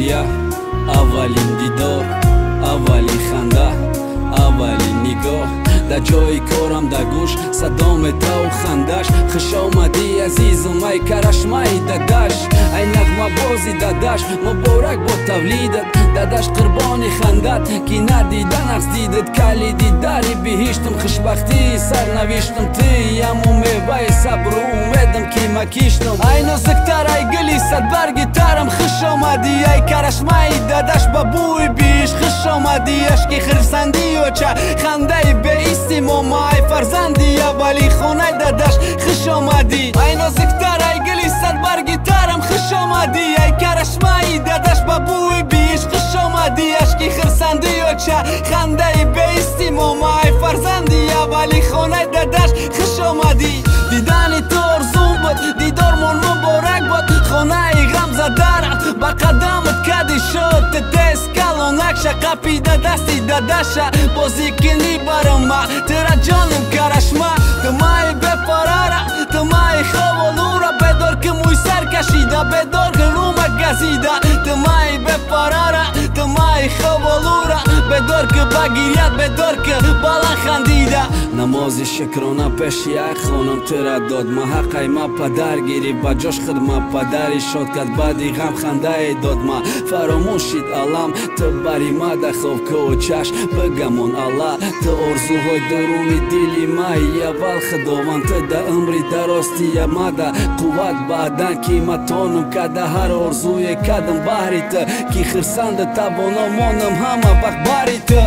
я аввалин дидор, аввалин ханда, аввалин нигоҳ. дар ҷои корам дар гӯш садоме таву хандаш. хуш омадӣ азизум ай карашмаи дадаш, ай нағмабози дадаш, муборак бо тавлидат. дадаш қурбони хандат ки надида нағздидат. калиди дари биҳиштум хушбахтии сарнавиштум. ты яму меваи сабру умедам ки ма киштум. ай нозуктар ай гули садбарги тарам хуш омадӣ. ай карашмаи дадаш ба бӯи биш хуш омадӣ. ашки хирсанди ёча хандаи беистимома. ай фарзанди аввали хонаи дадаш хуш омадӣ. ай нозуктар ай гули садбарги тарам хуш омадӣ. ай карашмаи дадаш ба бӯи биш хуш омадӣ. ашки хирсанди ёча хандаи беистимома. ай фарзанди аввали хонаи дадаш хуш омадӣ. дидани ту орзум буд, дидормон муборак буд. хонаи ғамзадарам ба қадамат кади шуд. тез калонак шақапида дасти дадаша бозӣ кини барома. тира ҷоним карашма тумаи бепарара, тумаи ховолура. бедор ки мӯй сар кашида, бедор ки рума газида. тумаи бепарара, тумаи ховолура. бедор ки багирят, бедор ки баланд хандида. намози шукрона пеши ай хонам тира дод. ма ҳаққай ма падар гирифт ба ҷош хидма. падари шод кард баъди ғам хандае дод. ма фаромӯш шид алам ту бари ма дар хобкӯ чаш. бигамон алла ту орзуҳои дуруни дили ма. аввал худованд ту да умри даростия мада қувват баъдан ки ма тонам када ҳар орзуе кадам баҳри ту. ки хирсанду тавоно монам ҳама вақт баҳри ту.